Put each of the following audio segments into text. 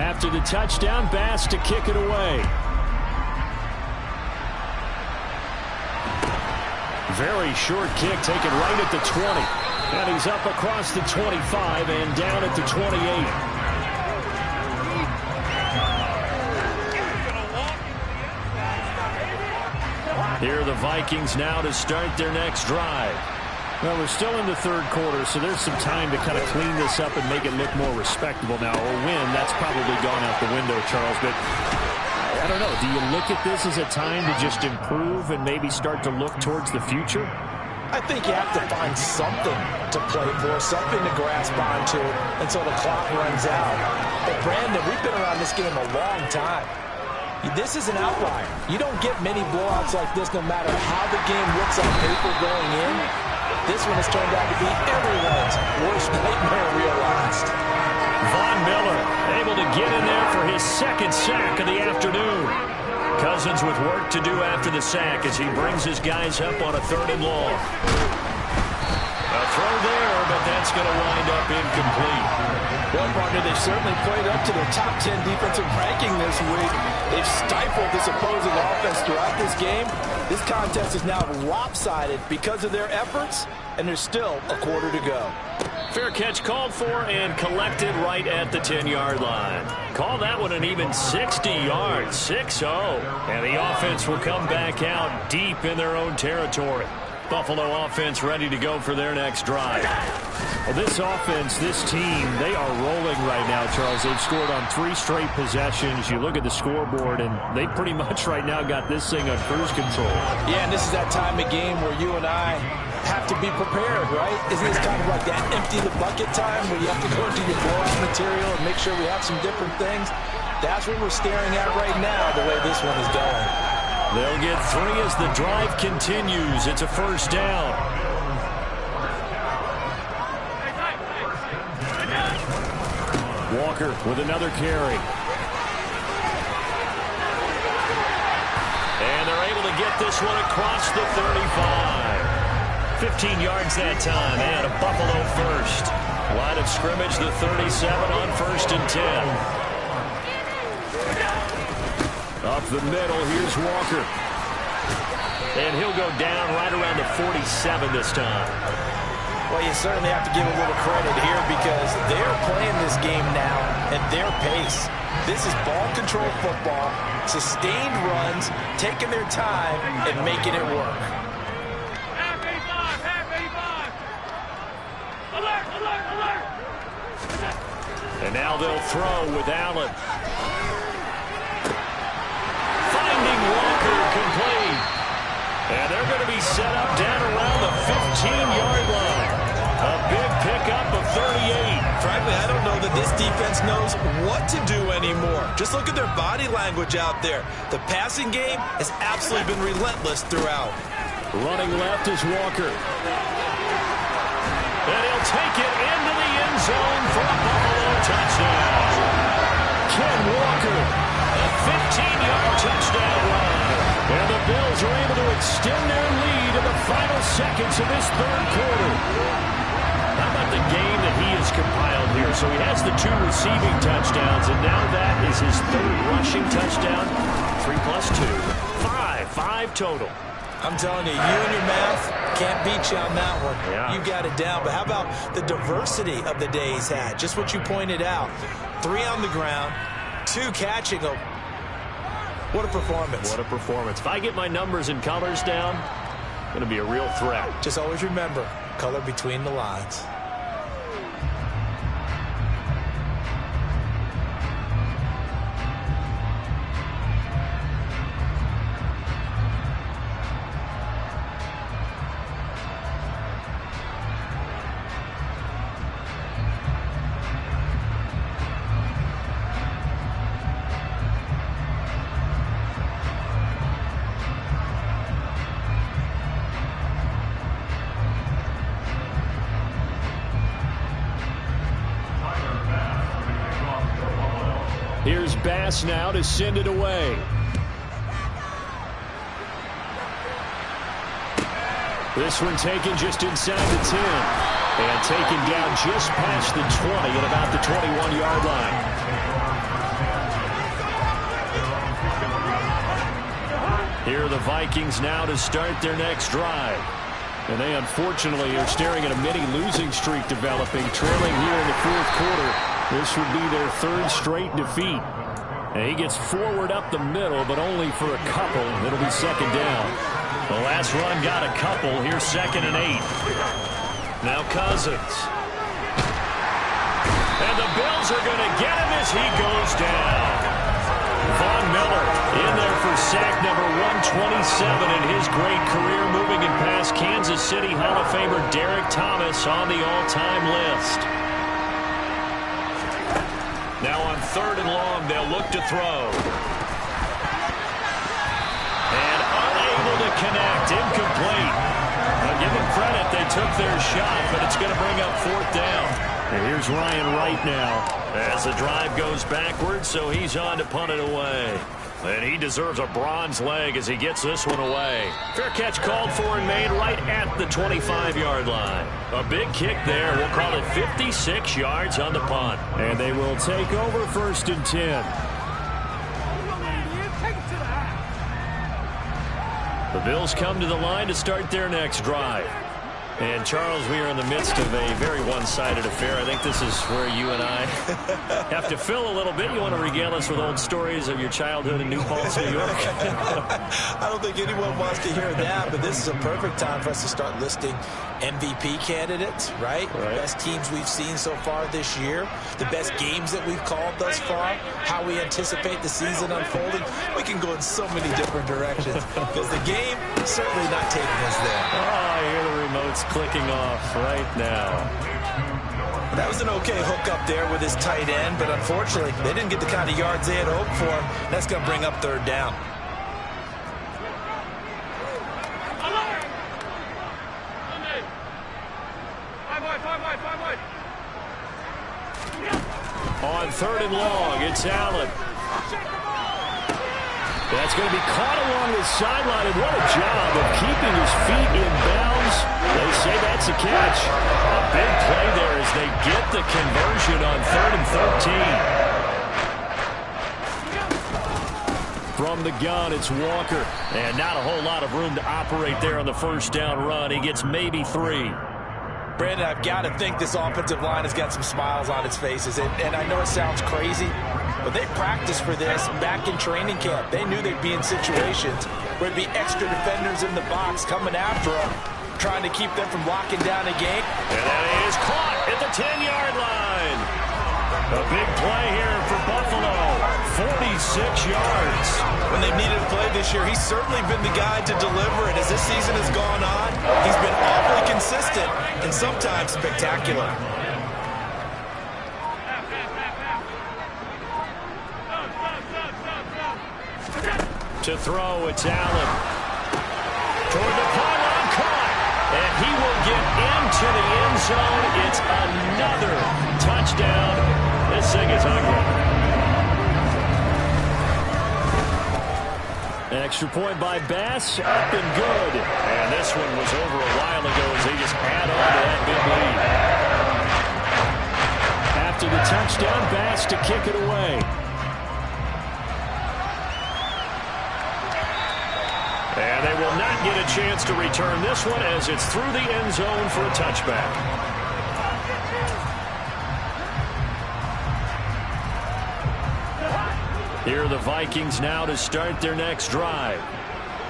After the touchdown, Bass to kick it away. Very short kick taken right at the 20. And he's up across the 25 and down at the 28. Here are the Vikings now to start their next drive. Well, we're still in the third quarter, so there's some time to kind of clean this up and make it look more respectable now. Or win, that's probably gone out the window, Charles. But I don't know. Do you look at this as a time to just improve and maybe start to look towards the future? I think you have to find something to play for, something to grasp onto until the clock runs out. But, Brandon, we've been around this game a long time. This is an outlier. You don't get many blowouts like this no matter how the game looks on paper going in. This one has turned out to be everyone's worst nightmare realized. Von Miller able to get in there for his second sack of the afternoon. Cousins with work to do after the sack as he brings his guys up on a 3rd and long. A throw there, but that's going to wind up incomplete. Well, partner, they've certainly played up to their top 10 defensive ranking this week. They've stifled this opposing offense throughout this game. This contest is now lopsided because of their efforts, and there's still a quarter to go. Fair catch called for and collected right at the 10-yard line. Call that one an even 60 yards, 6-0. And the offense will come back out deep in their own territory. Buffalo offense ready to go for their next drive. Well, this offense, this team, they are rolling right now, Charles. They've scored on 3 straight possessions. You look at the scoreboard, and they pretty much right now got this thing on cruise control. Yeah, and this is that time of game where you and I have to be prepared, right? Isn't this kind of like that empty the bucket time where you have to go into your blowout material and make sure we have some different things? That's what we're staring at right now, the way this one is going. They'll get 3 as the drive continues. It's a first down. Walker with another carry. And they're able to get this one across the 35. 15 yards that time, and a Buffalo first. Line of scrimmage, the 37 on 1st and 10. Up the middle, here's Walker. And he'll go down right around the 47 this time. Well, you certainly have to give a little credit here because they're playing this game now at their pace. This is ball control football, sustained runs, taking their time and making it work. And now they'll throw with Allen. Finding Walker complete. And they're going to be set up down around the 15-yard line. A big pickup of 38. Frankly, I don't know that this defense knows what to do anymore. Just look at their body language out there. The passing game has absolutely been relentless throughout. Running left is Walker. And he'll take it into the end zone for a Buffalo touchdown. Ken Walker, a 15-yard touchdown run. And the Bills are able to extend their lead in the final seconds of this third quarter. How about the game that he has compiled here? So he has the 2 receiving touchdowns, and now that is his 3rd rushing touchdown. 3 plus 2. 5 total. I'm telling you, you and your math can't beat you on that one. Yeah. You got it down. But how about the diversity of the day he's had? Just what you pointed out. 3 on the ground, 2 catching them. What a performance. What a performance. If I get my numbers and colors down, it's going to be a real threat. Just always remember, color between the lines. Here's Bass now to send it away. This one taken just inside the 10. And taken down just past the 20 at about the 21-yard line. Here are the Vikings now to start their next drive. And they unfortunately are staring at a mini losing streak developing, trailing here in the fourth quarter. This would be their third straight defeat. And he gets forward up the middle, but only for a couple. It'll be second down. The last run got a couple. Here's 2nd and 8. Now Cousins. And the Bills are going to get him as he goes down. Von Miller in there for sack number 127 in his great career, moving it past Kansas City Hall of Famer Derek Thomas on the all-time list. Now on 3rd and long, they'll look to throw. And unable to connect, incomplete. Now give them credit, they took their shot, but it's going to bring up 4th down. And here's Ryan Wright now as the drive goes backwards, so he's on to punt it away. And he deserves a bronze leg as he gets this one away. Fair catch called for and made right at the 25-yard line. A big kick there. We'll call it 56 yards on the punt. And they will take over 1st and 10. The Bills come to the line to start their next drive. And, Charles, we are in the midst of a very one-sided affair. I think this is where you and I have to fill a little bit. You want to regale us with old stories of your childhood in New Paltz, New York? I don't think anyone wants to hear that, but this is a perfect time for us to start listing MVP candidates, right? Best teams we've seen so far this year, the best games that we've called thus far, how we anticipate the season unfolding. We can go in so many different directions because the game is certainly not taking us there. Oh, I hear the remote's clicking off right now. That was an okay hook up there with his tight end, but unfortunately, they didn't get the kind of yards they had hoped for. That's going to bring up 3rd down. On 3rd and long, it's Allen. That's going to be caught along the sideline, and what a job of keeping his feet in bounds. They say that's a catch. A big play there as they get the conversion on 3rd and 13. From the gun, it's Walker. And not a whole lot of room to operate there on the 1st down run. He gets maybe 3. Brandon, I've got to think this offensive line has got some smiles on its faces. And I know it sounds crazy, but they practiced for this back in training camp. They knew they'd be in situations where there'd be extra defenders in the box coming after them, trying to keep them from locking down a game. And that is caught at the 10-yard line. A big play here for Buffalo. 46 yards. When they've needed a play this year, he's certainly been the guy to deliver it. As this season has gone on, he's been awfully consistent and sometimes spectacular. To throw, it's Allen. Toward the pylon, caught. And he will get into the end zone. It's another touchdown. This thing is ugly. Extra point by Bass, up and good. And this one was over a while ago as they just add on to that big lead. After the touchdown, Bass to kick it away. And they will not get a chance to return this one as it's through the end zone for a touchback. Here are the Vikings now to start their next drive.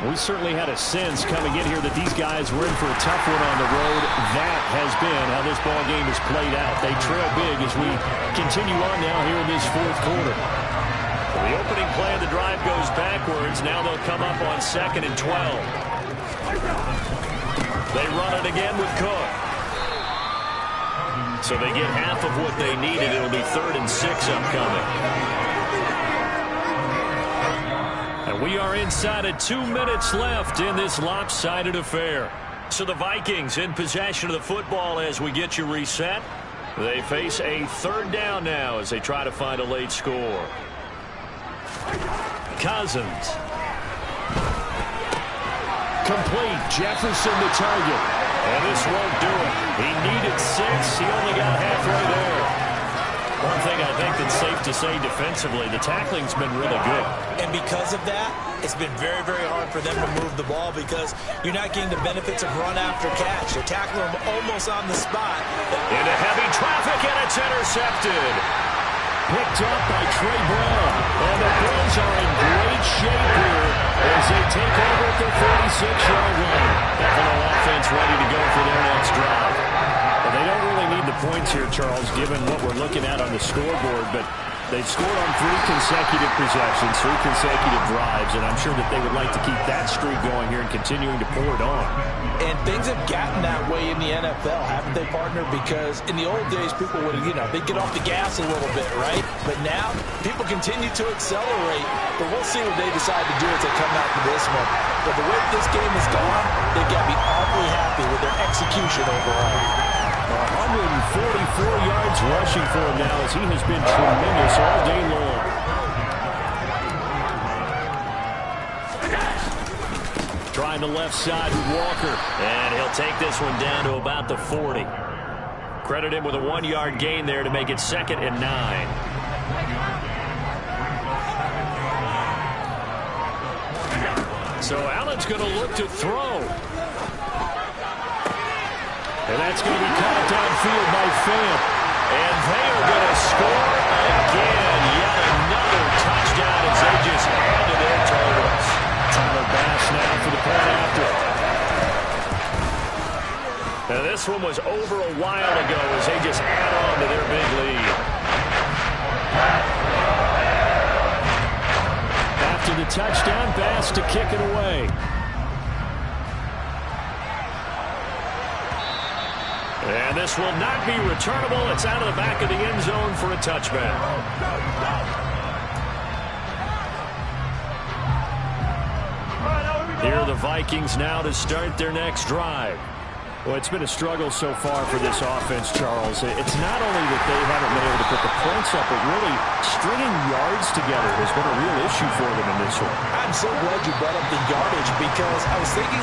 We certainly had a sense coming in here that these guys were in for a tough one on the road. That has been how this ball game has played out. They trail big as we continue on now here in this fourth quarter. The opening play of the drive goes backwards. Now they'll come up on 2nd and 12. They run it again with Cook. So they get half of what they needed. It'll be 3rd and 6 upcoming. And we are inside of 2 minutes left in this lopsided affair. So the Vikings in possession of the football as we get you reset. They face a 3rd down now as they try to find a late score. Cousins. Complete. Jefferson the target. And this won't do it. He needed 6. He only got halfway there. One thing I think that's safe to say defensively, the tackling's been really good. And because of that, it's been very, very hard for them to move the ball because you're not getting the benefits of run after catch. They're tackling them almost on the spot. Into heavy traffic, and it's intercepted. Picked up by Trey Brown. And the Bills are in great shape here as they take over at their 46-yard line. Buffalo offense ready to go for their next drive. Well, they don't really need the points here, Charles, given what we're looking at on the scoreboard, but they've scored on 3 consecutive possessions, 3 consecutive drives, and I'm sure that they would like to keep that streak going here and continuing to pour it on. And things have gotten that way in the NFL, haven't they, partner? Because in the old days, people would, they'd get off the gas a little bit, right? But now, people continue to accelerate, but we'll see what they decide to do as they come out to this one. But the way this game has gone, they've got to be awfully happy with their execution overall. 144 yards rushing for him now as he has been tremendous all day long. Trying the left side with Walker. And he'll take this one down to about the 40. Credit him with a 1-yard gain there to make it 2nd and 9. So Allen's going to look to throw. And that's going to be caught downfield by Pham. And they are going to score again. Yet another touchdown as they just add to their totals. Tyler Bass now for the point after. Now this one was over a while ago as they just add on to their big lead. After the touchdown, Bass to kick it away. And this will not be returnable. It's out of the back of the end zone for a touchback. Here are the Vikings now to start their next drive. Well, it's been a struggle so far for this offense, Charles. It's not only that they haven't been able to put the points up, but really stringing yards together has been a real issue for them in this one. I'm so glad you brought up the yardage because I was thinking